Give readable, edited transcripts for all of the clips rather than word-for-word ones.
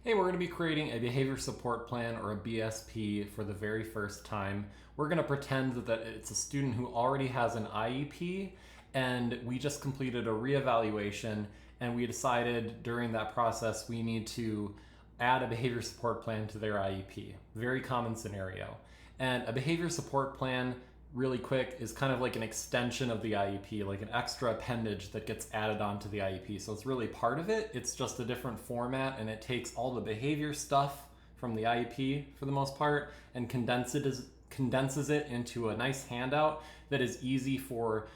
Hey, we're going to be creating a behavior support plan or a BSP for the very first time. We're going to pretend that it's a student who already has an IEP and we just completed a reevaluation and we decided during that process we need to add a behavior support plan to their IEP. Very common scenario. And a behavior support plan, really quick, is kind of like an extension of the IEP, like an extra appendage that gets added onto the IEP. So it's really part of it. It's just a different format, and it takes all the behavior stuff from the IEP for the most part and condenses it into a nice handout that is easy for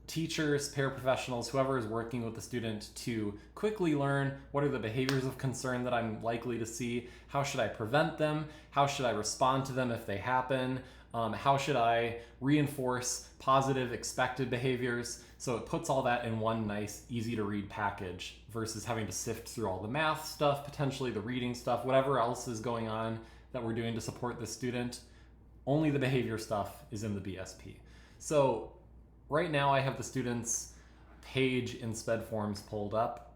teachers, paraprofessionals, whoever is working with the student to quickly learn what are the behaviors of concern that I'm likely to see, how should I prevent them, how should I respond to them if they happen, how should I reinforce positive expected behaviors. So it puts all that in one nice, easy to read package versus having to sift through all the math stuff, potentially the reading stuff, whatever else is going on that we're doing to support the student. Only the behavior stuff is in the BSP. So right now I have the student's page in SpEd Forms pulled up,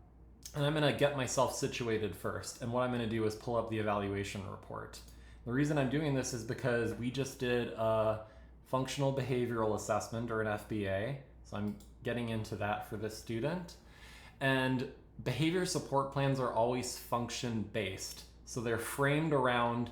and I'm going to get myself situated first. And what I'm going to do is pull up the evaluation report. The reason I'm doing this is because we just did a functional behavioral assessment, or an FBA. So I'm getting into that for this student. And behavior support plans are always function based. So they're framed around,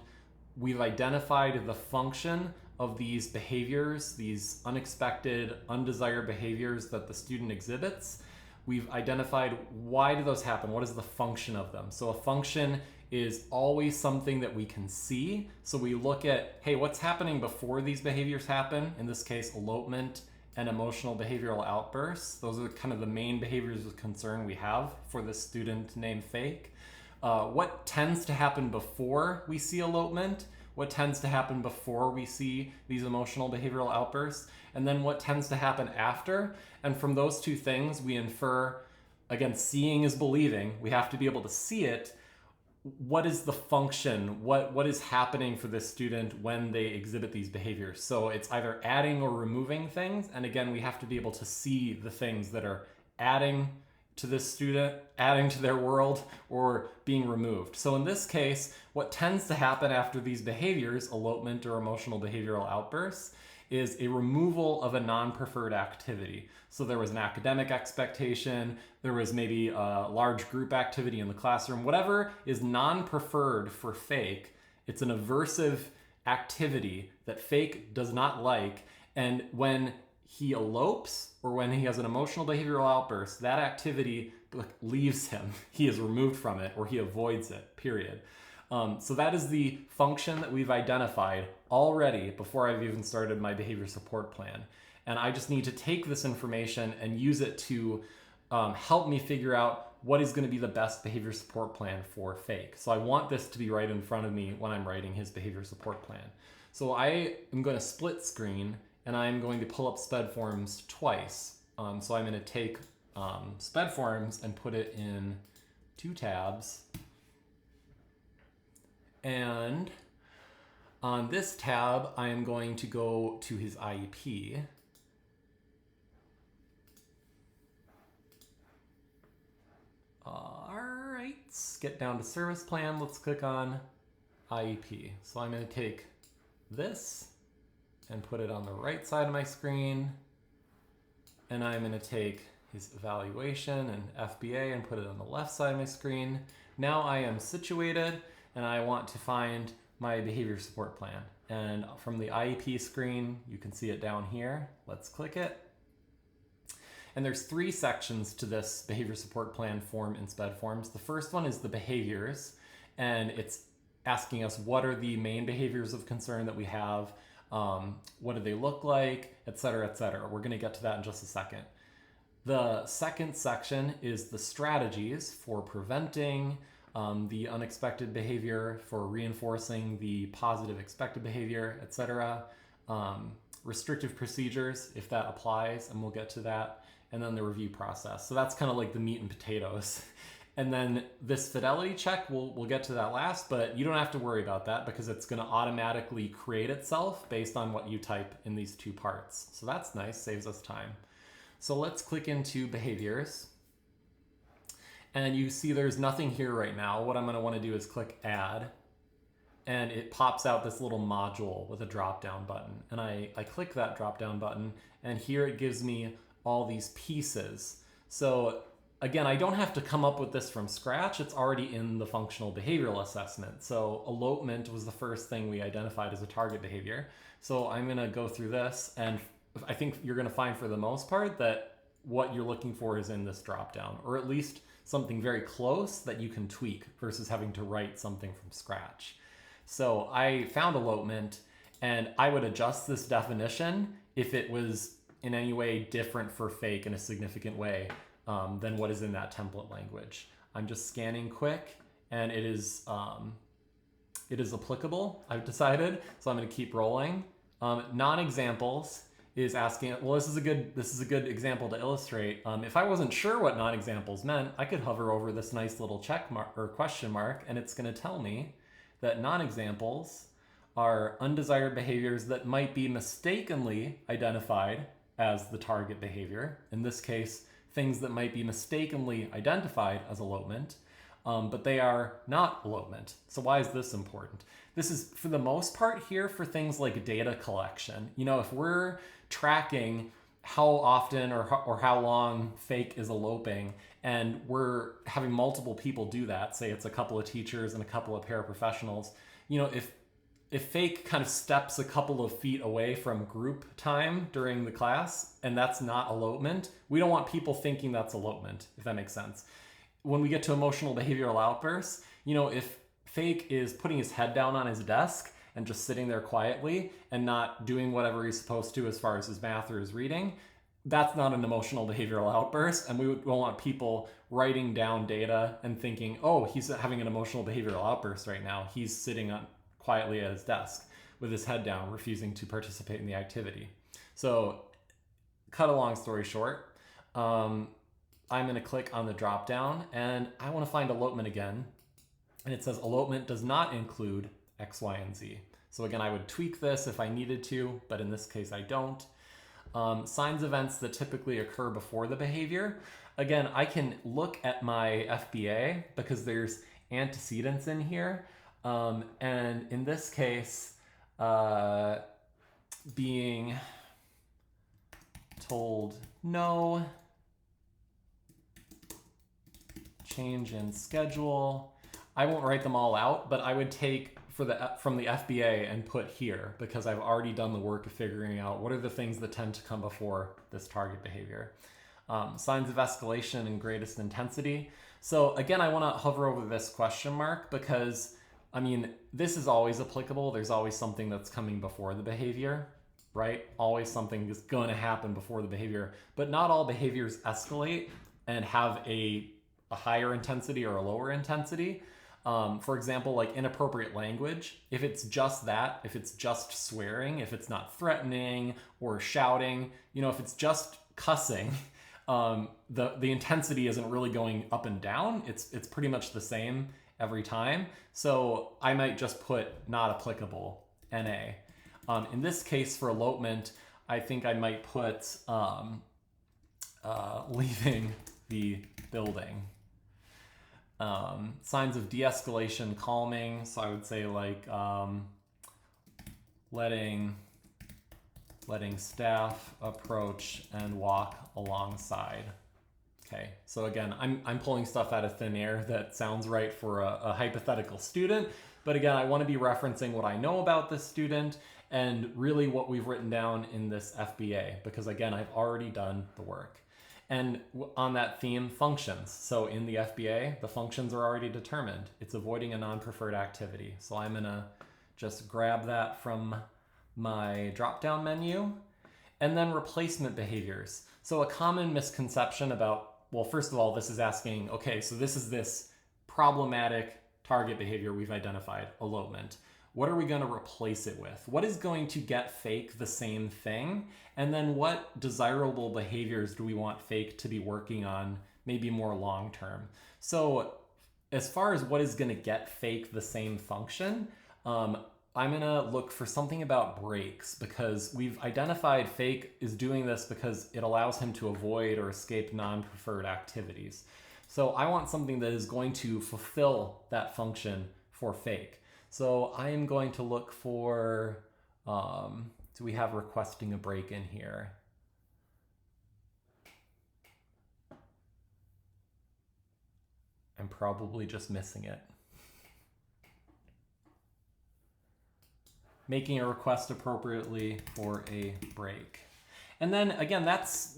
we've identified the function of these behaviors, these unexpected, undesired behaviors that the student exhibits. We've identified why do those happen, what is the function of them. So a function is always something that we can see. So we look at, hey, what's happening before these behaviors happen? In this case, elopement and emotional behavioral outbursts. Those are kind of the main behaviors of concern we have for this student named Fake. What tends to happen before we see elopement? What tends to happen before we see these emotional behavioral outbursts? And then what tends to happen after? And from those two things, we infer, again, seeing is believing. We have to be able to see it. What is the function? What is happening for this student when they exhibit these behaviors? So it's either adding or removing things. And again, we have to be able to see the things that are adding to this student, adding to their world, or being removed. So in this case, what tends to happen after these behaviors, elopement or emotional behavioral outbursts, is a removal of a non-preferred activity. So there was an academic expectation, there was maybe a large group activity in the classroom, whatever is non-preferred for Fake, it's an aversive activity that Fake does not like, and when he elopes or when he has an emotional behavioral outburst, that activity leaves him. He is removed from it or he avoids it, period. So that is the function that we've identified already before I've even started my behavior support plan. And I just need to take this information and use it to help me figure out what is going to be the best behavior support plan for Fake. So I want this to be right in front of me when I'm writing his behavior support plan. So I am going to split screen and I'm going to pull up SpEd Forms twice. So I'm going to take SpEd Forms and put it in 2 tabs. And on this tab, I am going to go to his IEP. All right, let's get down to service plan. Let's click on IEP. So I'm going to take this and put it on the right side of my screen. And I'm going to take his evaluation and FBA and put it on the left side of my screen. Now I am situated and I want to find my behavior support plan. And from the IEP screen, you can see it down here. Let's click it. And there's 3 sections to this behavior support plan form in SpEd Forms. The first one is the behaviors, and it's asking us what are the main behaviors of concern that we have, what do they look like, et cetera, et cetera. We're gonna get to that in just a second. The second section is the strategies for preventing the unexpected behavior, for reinforcing the positive expected behavior, et cetera. Restrictive procedures, if that applies, and we'll get to that. And then the review process. So that's kind of like the meat and potatoes. And then this fidelity check, we'll get to that last, but you don't have to worry about that because it's going to automatically create itself based on what you type in these 2 parts. So that's nice, saves us time. So let's click into behaviors. And you see there's nothing here right now. What I'm going to want to do is click add, and it pops out this little module with a drop down button. And I click that drop down button, and here it gives me all these pieces. So again, I don't have to come up with this from scratch. It's already in the functional behavioral assessment. So elopement was the first thing we identified as a target behavior. So I'm going to go through this, and I think you're going to find for the most part that what you're looking for is in this drop down, or at least something very close that you can tweak versus having to write something from scratch. So I found elopement, and I would adjust this definition if it was in any way different for fake in a significant way than what is in that template language. I'm just scanning quick, and it is applicable, I've decided, so I'm going to keep rolling. Non-examples is asking, well, this is a good example to illustrate. If I wasn't sure what non-examples meant, I could hover over this nice little check mark or question mark, and it's going to tell me that non-examples are undesired behaviors that might be mistakenly identified as the target behavior. In this case, things that might be mistakenly identified as elopement, but they are not elopement. So why is this important? This is, for the most part here, for things like data collection. You know, if we're tracking how often or how long fake is eloping, and we're having multiple people do that, say it's a couple of teachers and a couple of paraprofessionals, you know, if fake kind of steps a couple of feet away from group time during the class, and that's not elopement, we don't want people thinking that's elopement, if that makes sense. When we get to emotional behavioral outbursts, you know, if fake is putting his head down on his desk and just sitting there quietly and not doing whatever he's supposed to as far as his math or his reading, that's not an emotional behavioral outburst, and we don't want people writing down data and thinking, oh, he's having an emotional behavioral outburst right now. He's sitting quietly at his desk with his head down, refusing to participate in the activity. So, cut a long story short, I'm going to click on the drop down, and I want to find elopement again. And it says elopement does not include X, Y, and Z. So again, I would tweak this if I needed to, but in this case I don't. Signs events that typically occur before the behavior. Again, I can look at my FBA because there's antecedents in here. And in this case, being told no, change in schedule. I won't write them all out, but I would take from the FBA and put here, because I've already done the work of figuring out what are the things that tend to come before this target behavior. Signs of escalation and greatest intensity. So again, I want to hover over this question mark because, I mean, this is always applicable. There's always something that's coming before the behavior, right? Always something is going to happen before the behavior, but not all behaviors escalate and have a higher intensity or a lower intensity. For example, like inappropriate language, if it's just that, if it's just swearing, if it's not threatening or shouting, you know, if it's just cussing, the intensity isn't really going up and down. It's pretty much the same every time. So I might just put not applicable, NA. In this case for elopement, I think I might put leaving the building. Signs of de-escalation, calming. So I would say like letting staff approach and walk alongside. Okay, so again, I'm pulling stuff out of thin air that sounds right for a hypothetical student, but again, I want to be referencing what I know about this student and really what we've written down in this FBA, because again, I've already done the work. And on that theme, functions. So in the FBA, the functions are already determined. It's avoiding a non-preferred activity. So I'm gonna just grab that from my drop-down menu. And then replacement behaviors. So a common misconception about, well, first of all, this is asking, okay, so this is this problematic target behavior we've identified, elopement. What are we going to replace it with? What is going to get fake the same thing? And then what desirable behaviors do we want fake to be working on, maybe more long term? So as far as what is going to get fake the same function, I'm going to look for something about breaks, because we've identified fake is doing this because it allows him to avoid or escape non-preferred activities. So I want something that is going to fulfill that function for fake. So I am going to look for, do we have requesting a break in here? I'm probably just missing it. Making a request appropriately for a break. And then again, that's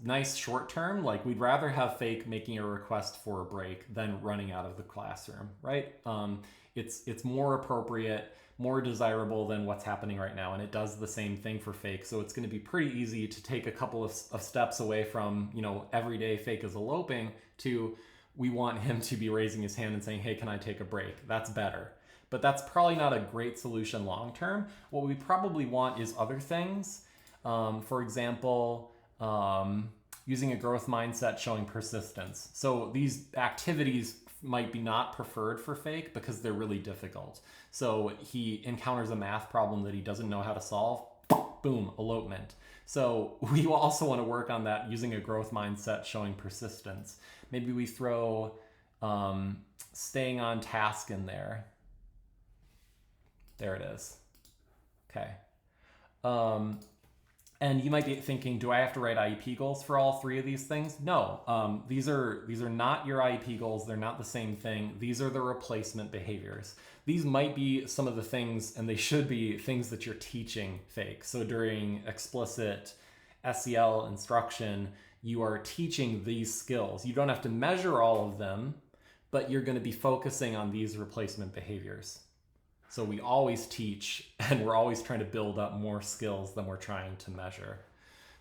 nice short term. Like, we'd rather have fake making a request for a break than running out of the classroom, right? It's more appropriate, more desirable than what's happening right now, and it does the same thing for fake. So it's going to be pretty easy to take a couple of steps away from, everyday fake is eloping to, we want him to be raising his hand and saying, hey, can I take a break? That's better. But that's probably not a great solution long term. What we probably want is other things. For example, using a growth mindset showing persistence. So these activities might be not preferred for fake because they're really difficult. So he encounters a math problem that he doesn't know how to solve, boom, elopement. So we also want to work on that using a growth mindset showing persistence. Maybe we throw staying on task in there. There it is. Okay. And you might be thinking, do I have to write IEP goals for all three of these things? No, these are not your IEP goals. They're not the same thing. These are the replacement behaviors. These might be some of the things, and they should be things that you're teaching fake. So during explicit SEL instruction, you are teaching these skills. You don't have to measure all of them, but you're going to be focusing on these replacement behaviors. So we always teach, and we're always trying to build up more skills than we're trying to measure.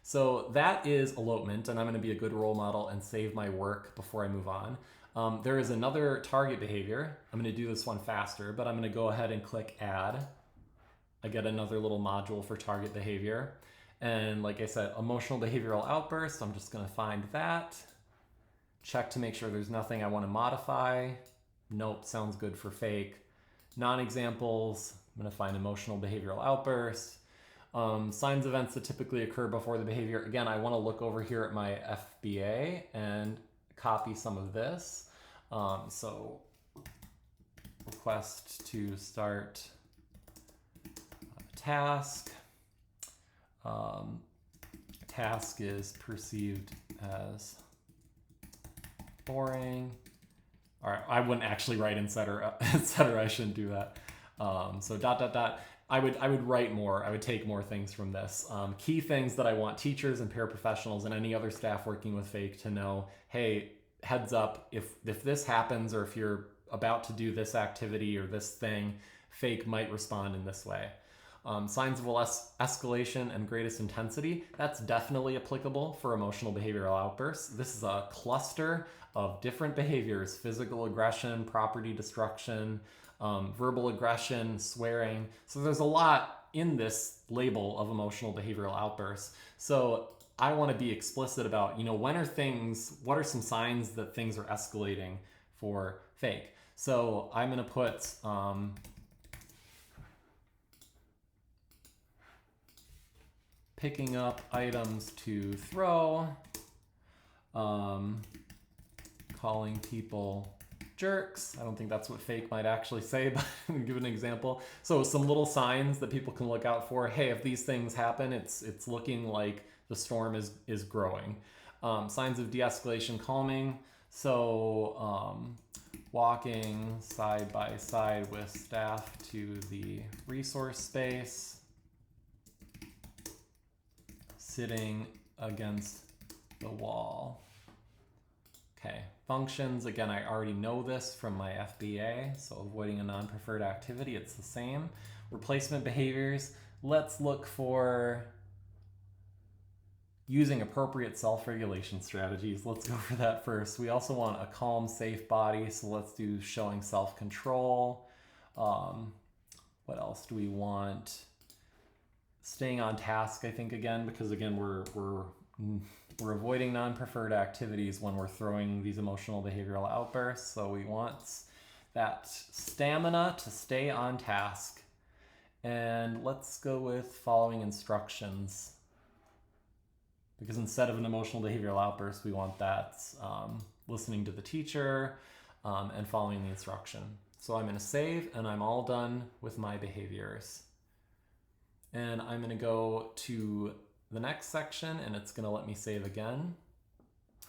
So that is elopement, and I'm going to be a good role model and save my work before I move on. There is another target behavior. I'm going to do this one faster, but I'm going to go ahead and click add. I get another little module for target behavior. And like I said, emotional behavioral outburst, I'm just going to find that. Check to make sure there's nothing I want to modify. Nope, sounds good for fake. Non-examples, I'm going to find emotional behavioral outburst. Signs, events that typically occur before the behavior. Again, I want to look over here at my FBA and copy some of this. So request to start a task. Task is perceived as boring. All right, I wouldn't actually write etc. I shouldn't do that. So ... I would write more. I would take more things from this. Key things that I want teachers and paraprofessionals and any other staff working with fake to know, hey, heads up, if this happens, or if you're about to do this activity or this thing, fake might respond in this way. Signs of escalation and greatest intensity, that's definitely applicable for emotional behavioral outbursts. This is a cluster of different behaviors: physical aggression, property destruction, verbal aggression, swearing. So there's a lot in this label of emotional behavioral outbursts. So I want to be explicit about, what are some signs that things are escalating for fake? So I'm going to put picking up items to throw, calling people jerks. I don't think that's what fake might actually say, but I'm gonna give an example. So some little signs that people can look out for. Hey, if these things happen, it's looking like the storm is growing. Signs of de-escalation, calming. So walking side by side with staff to the resource space. Sitting against the wall. Okay, functions, again, I already know this from my FBA, so avoiding a non-preferred activity, it's the same. Replacement behaviors, let's look for using appropriate self-regulation strategies. Let's go for that first. We also want a calm, safe body, so let's do showing self-control. What else do we want? Staying on task, I think, again, because again, we're avoiding non-preferred activities when we're throwing these emotional behavioral outbursts. So we want that stamina to stay on task. And let's go with following instructions, because instead of an emotional behavioral outburst, we want that listening to the teacher, and following the instruction. So I'm going to save, and I'm all done with my behaviors. And I'm going to go to the next section, and it's going to let me save again.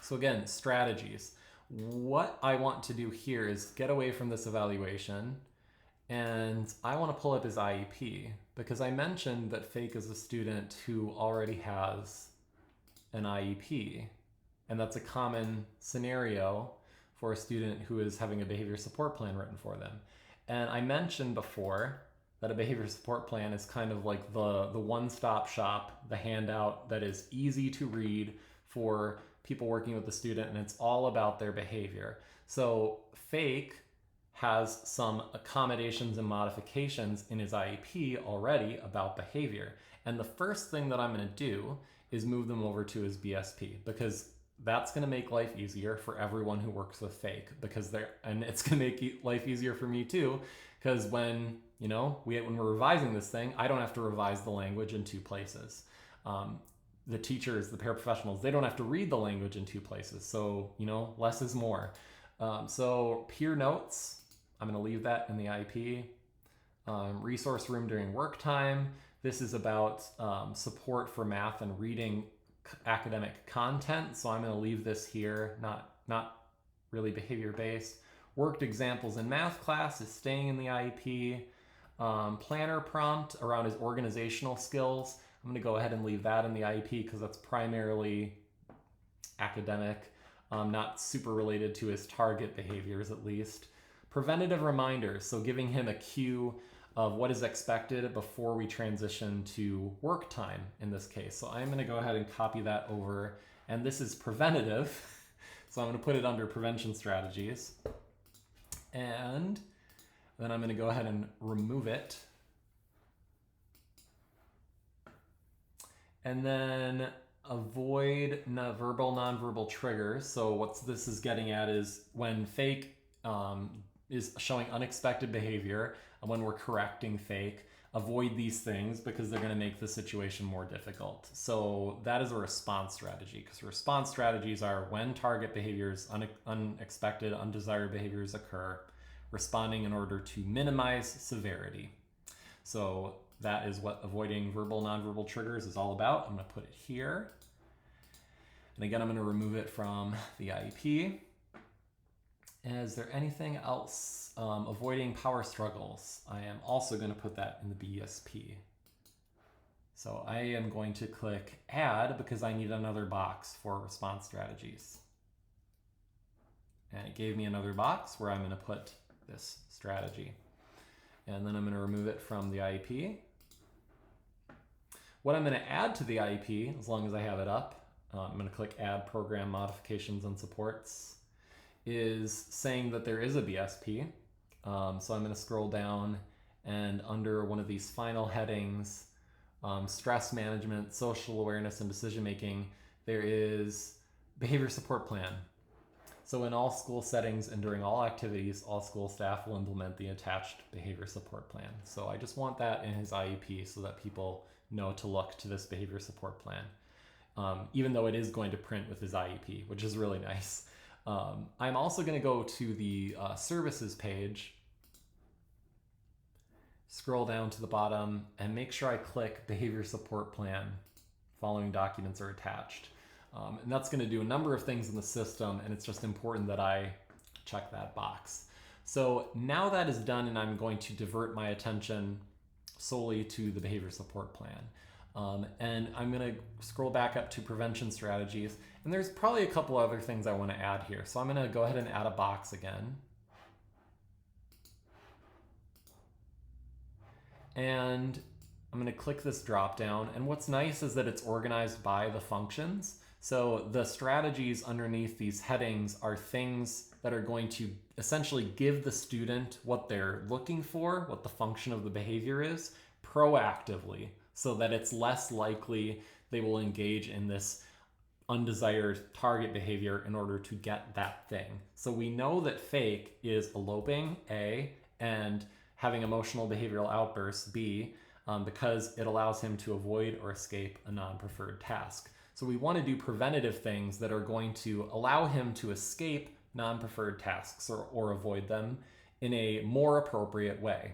So again, strategies. What I want to do here is get away from this evaluation, and I want to pull up his IEP, because I mentioned that Fake is a student who already has an IEP, and that's a common scenario for a student who is having a behavior support plan written for them. And I mentioned before that a behavior support plan is kind of like the one-stop shop, the handout that is easy to read for people working with the student, and it's all about their behavior. So Fake has some accommodations and modifications in his IEP already about behavior. And the first thing that I'm going to do is move them over to his BSP, because that's going to make life easier for everyone who works with Fake, and it's going to make life easier for me too, because when we're revising this thing, I don't have to revise the language in two places. The teachers, the paraprofessionals, they don't have to read the language in two places. So, less is more. So peer notes, I'm going to leave that in the IEP. Resource room during work time. This is about support for math and reading academic content. So I'm going to leave this here, not really behavior based. Worked examples in math class is staying in the IEP. Planner prompt around his organizational skills. I'm going to go ahead and leave that in the IEP because that's primarily academic, not super related to his target behaviors at least. Preventative reminders, so giving him a cue of what is expected before we transition to work time in this case. So I'm going to go ahead and copy that over, and this is preventative, so I'm going to put it under prevention strategies. And then I'm going to go ahead and remove it. And then avoid verbal, nonverbal triggers. So what this is getting at is when Fake is showing unexpected behavior, and when we're correcting Fake, avoid these things because they're going to make the situation more difficult. So that is a response strategy, because response strategies are when target behaviors, unexpected, undesired behaviors occur, responding in order to minimize severity. So that is what avoiding verbal, nonverbal triggers is all about. I'm going to put it here. And again, I'm going to remove it from the IEP. Is there anything else? Avoiding power struggles. I am also going to put that in the BSP. So I am going to click Add because I need another box for response strategies. And it gave me another box where I'm going to put this strategy. And then I'm going to remove it from the IEP. What I'm going to add to the IEP, as long as I have it up, I'm going to click Add Program Modifications and Supports, is saying that there is a BSP. So I'm going to scroll down, and under one of these final headings, stress management, social awareness, and decision making, there is behavior support plan. So in all school settings and during all activities, all school staff will implement the attached behavior support plan. So I just want that in his IEP so that people know to look to this behavior support plan, even though it is going to print with his IEP, which is really nice. I'm also going to go to the services page, scroll down to the bottom, and make sure I click behavior support plan. Following documents are attached. And that's going to do a number of things in the system, and it's just important that I check that box. So now that is done, and I'm going to divert my attention solely to the behavior support plan. And I'm going to scroll back up to prevention strategies, and there's probably a couple other things I want to add here. So I'm going to go ahead and add a box again. And I'm going to click this drop down, and what's nice is that it's organized by the functions. So the strategies underneath these headings are things that are going to essentially give the student what they're looking for, what the function of the behavior is, proactively, so that it's less likely they will engage in this undesired target behavior in order to get that thing. So we know that Fake is eloping, A, and having emotional behavioral outbursts, B, because it allows him to avoid or escape a non-preferred task. So we want to do preventative things that are going to allow him to escape non-preferred tasks or avoid them in a more appropriate way.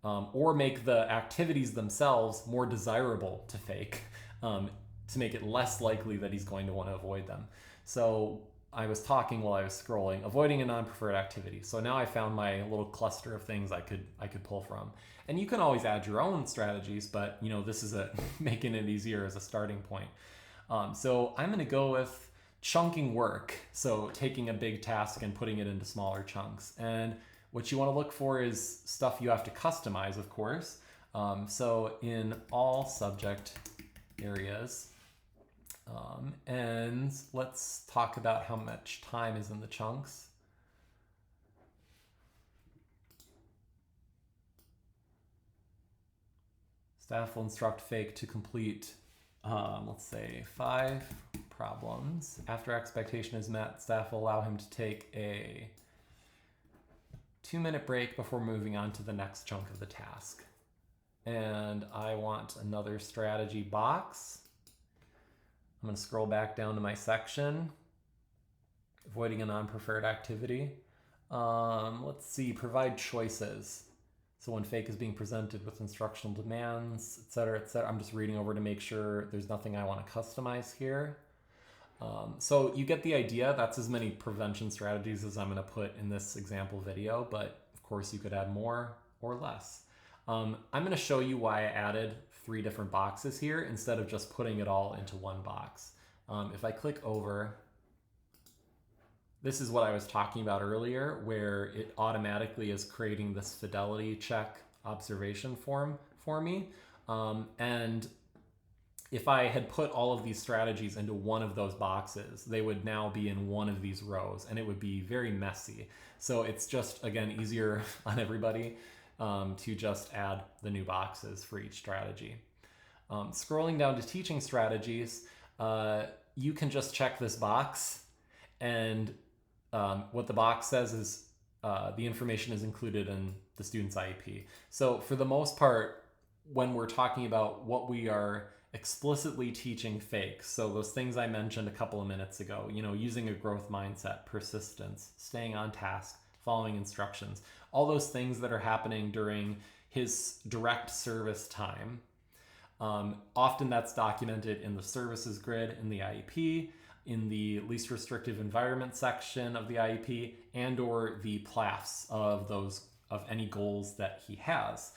Or make the activities themselves more desirable to fake to make it less likely that he's going to want to avoid them. So I was talking while I was scrolling, avoiding a non-preferred activity. So now I found my little cluster of things I could pull from. And you can always add your own strategies, but this is making it easier as a starting point. So I'm going to go with chunking work. So taking a big task and putting it into smaller chunks. And what you want to look for is stuff you have to customize, of course. So in all subject areas, and let's talk about how much time is in the chunks. Staff will instruct fake to complete, let's say, 5 problems. After expectation is met, staff will allow him to take a 2-minute break before moving on to the next chunk of the task. And I want another strategy box. I'm going to scroll back down to my section, avoiding a non-preferred activity. Let's see, provide choices. So when fake is being presented with instructional demands, etc., etc. I'm just reading over to make sure there's nothing I want to customize here. So you get the idea. That's as many prevention strategies as I'm going to put in this example video, but of course you could add more or less. I'm going to show you why I added 3 different boxes here instead of just putting it all into one box. If I click over, this is what I was talking about earlier, where it automatically is creating this fidelity check observation form for me. And if I had put all of these strategies into one of those boxes, they would now be in one of these rows, and it would be very messy. So it's just, again, easier on everybody to just add the new boxes for each strategy. Scrolling down to teaching strategies, you can just check this box, and what the box says is the information is included in the student's IEP. So for the most part, when we're talking about what we are explicitly teaching fake, so those things I mentioned a couple of minutes ago, using a growth mindset, persistence, staying on task, following instructions, all those things that are happening during his direct service time. Often that's documented in the services grid in the IEP, in the least restrictive environment section of the IEP, and or the PLAFs of any goals that he has.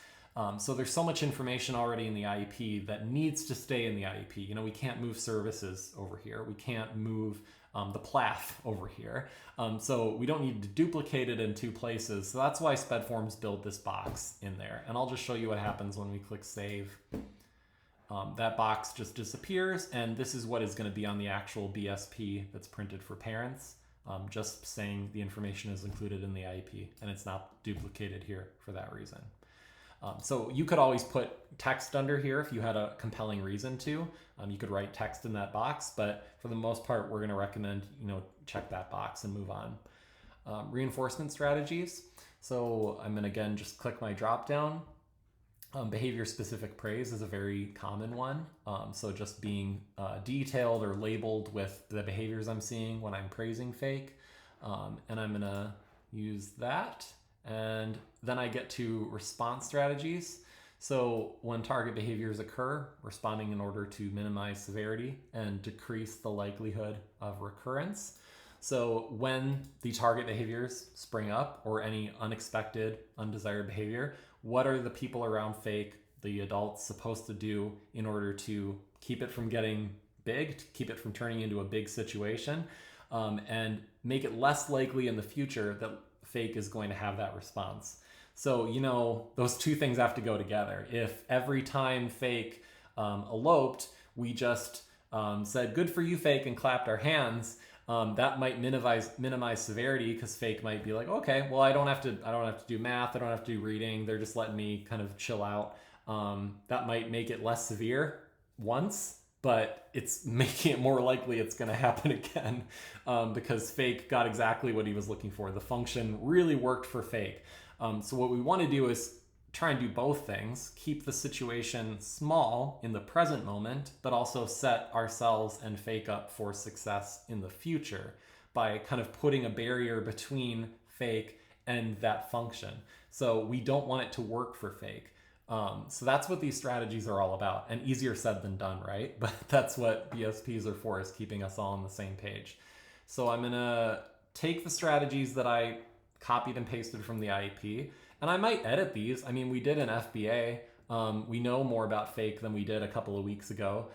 So there's so much information already in the IEP that needs to stay in the IEP. We can't move services over here. We can't move the PLAF over here. So we don't need to duplicate it in 2 places. So that's why SpEd Forms built this box in there. And I'll just show you what happens when we click save. That box just disappears, and this is what is going to be on the actual BSP that's printed for parents, just saying the information is included in the IEP, and it's not duplicated here for that reason. So you could always put text under here if you had a compelling reason to. You could write text in that box, but for the most part, we're going to recommend check that box and move on. Reinforcement strategies. So I'm going to again just click my drop down. Behavior-specific praise is a very common one. So just being detailed or labeled with the behaviors I'm seeing when I'm praising fake. And I'm going to use that. And then I get to response strategies. So when target behaviors occur, responding in order to minimize severity and decrease the likelihood of recurrence. So when the target behaviors spring up or any unexpected, undesired behavior, what are the people around fake, the adults, supposed to do in order to keep it from getting big, to keep it from turning into a big situation, and make it less likely in the future that fake is going to have that response? So, those 2 things have to go together. If every time fake eloped, we just said, "Good for you, fake," and clapped our hands, that might minimize severity, because fake might be like, okay, well, I don't have to do math, I don't have to do reading, they're just letting me kind of chill out. That might make it less severe once, but it's making it more likely it's going to happen again, because fake got exactly what he was looking for. The function really worked for fake. So what we want to do is try and do both things, keep the situation small in the present moment, but also set ourselves and fake up for success in the future by kind of putting a barrier between fake and that function. So we don't want it to work for fake. So that's what these strategies are all about, and easier said than done, right? But that's what BSPs are for, is keeping us all on the same page. So I'm gonna take the strategies that I copied and pasted from the IEP, and I might edit these. I mean, we did an FBA. We know more about fake than we did a couple of weeks ago.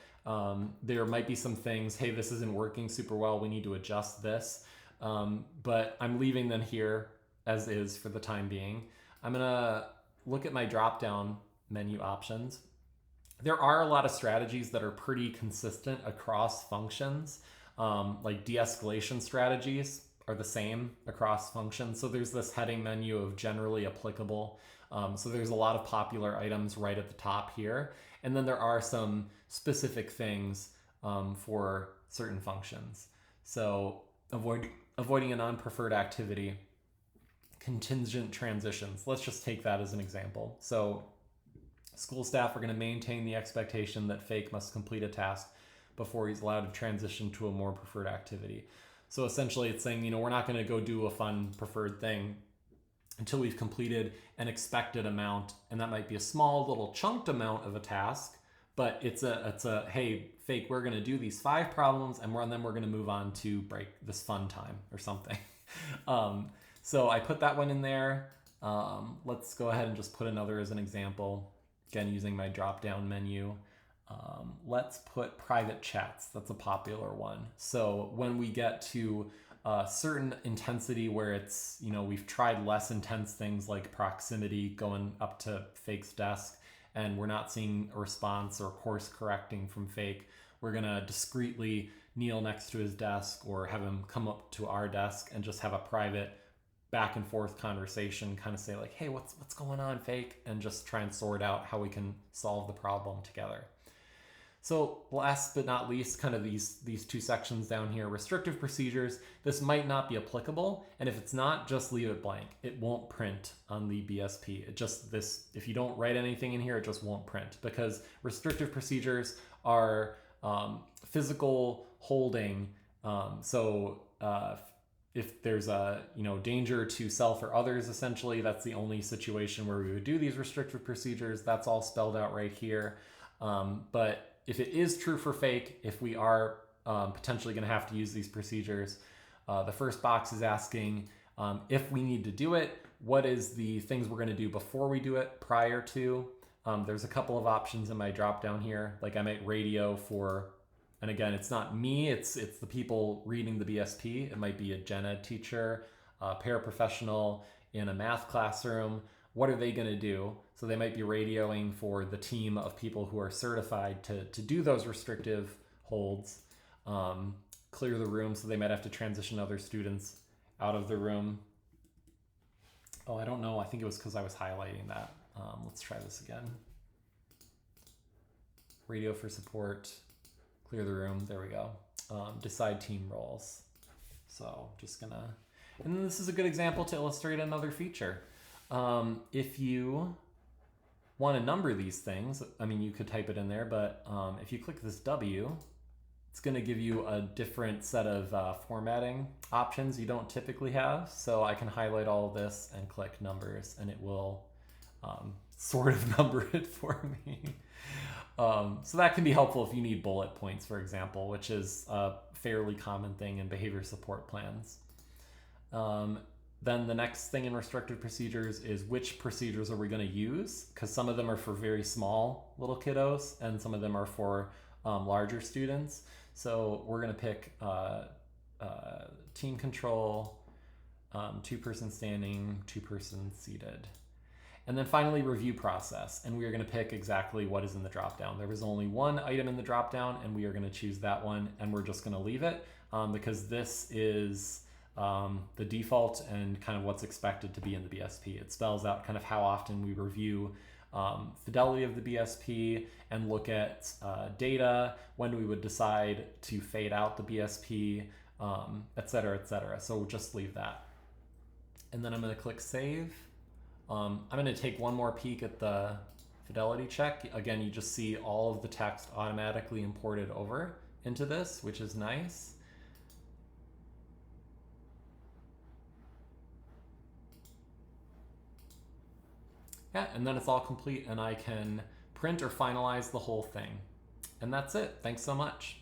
There might be some things, hey, this isn't working super well, we need to adjust this. But I'm leaving them here as is for the time being. I'm gonna look at my drop-down menu options. There are a lot of strategies that are pretty consistent across functions. Like de-escalation strategies are the same across functions. So there's this heading menu of generally applicable. So there's a lot of popular items right at the top here. And then there are some specific things for certain functions. So avoiding a non-preferred activity, contingent transitions. Let's just take that as an example. So school staff are going to maintain the expectation that fake must complete a task before he's allowed to transition to a more preferred activity. So essentially it's saying, we're not going to go do a fun preferred thing until we've completed an expected amount, and that might be a small little chunked amount of a task, but it's a hey, fake, we're going to do these 5 problems, and then we're going to move on to break this fun time or something. So I put that one in there. Let's go ahead and just put another as an example, again using my drop down menu. Let's put private chats. That's a popular one. So when we get to a certain intensity where it's, we've tried less intense things like proximity going up to fake's desk, and we're not seeing a response or course correcting from fake, we're gonna discreetly kneel next to his desk or have him come up to our desk and just have a private back and forth conversation, kind of say like, hey, what's going on, fake? And just try and sort out how we can solve the problem together. So last but not least, kind of these 2 sections down here, restrictive procedures. This might not be applicable, and if it's not, just leave it blank. It won't print on the BSP. If you don't write anything in here, it just won't print, because restrictive procedures are physical holding. If there's a danger to self or others, essentially, that's the only situation where we would do these restrictive procedures. That's all spelled out right here. But if it is true for fake, if we are potentially going to have to use these procedures, the first box is asking if we need to do it, what is the things we're going to do before we do it, prior to. There's a couple of options in my drop down here. Like I might radio for, and again, it's not me, it's the people reading the BSP. It might be a gen ed teacher, a paraprofessional in a math classroom. What are they going to do? So they might be radioing for the team of people who are certified to do those restrictive holds, clear the room, so they might have to transition other students out of the room. Oh, I don't know. I think it was because I was highlighting that. Let's try this again. Radio for support, clear the room. There we go. Decide team roles. So just gonna, and then this is a good example to illustrate another feature. If you want to number these things, I mean, you could type it in there, but if you click this W, it's going to give you a different set of formatting options you don't typically have. So I can highlight all of this and click numbers, and it will sort of number it for me. So that can be helpful if you need bullet points, for example, which is a fairly common thing in behavior support plans. Then the next thing in restrictive procedures is which procedures are we going to use? Because some of them are for very small little kiddos, and some of them are for larger students. So we're going to pick team control, 2-person standing, 2-person seated. And then finally, review process. And we are going to pick exactly what is in the dropdown. There was only one item in the dropdown, and we are going to choose that one, and we're just going to leave it because this is the default and kind of what's expected to be in the BSP. It spells out kind of how often we review fidelity of the BSP and look at data, when we would decide to fade out the BSP, et cetera, et cetera. So we'll just leave that. And then I'm going to click save. I'm going to take one more peek at the fidelity check. Again, you just see all of the text automatically imported over into this, which is nice. Yeah, and then it's all complete and I can print or finalize the whole thing. And that's it. Thanks so much.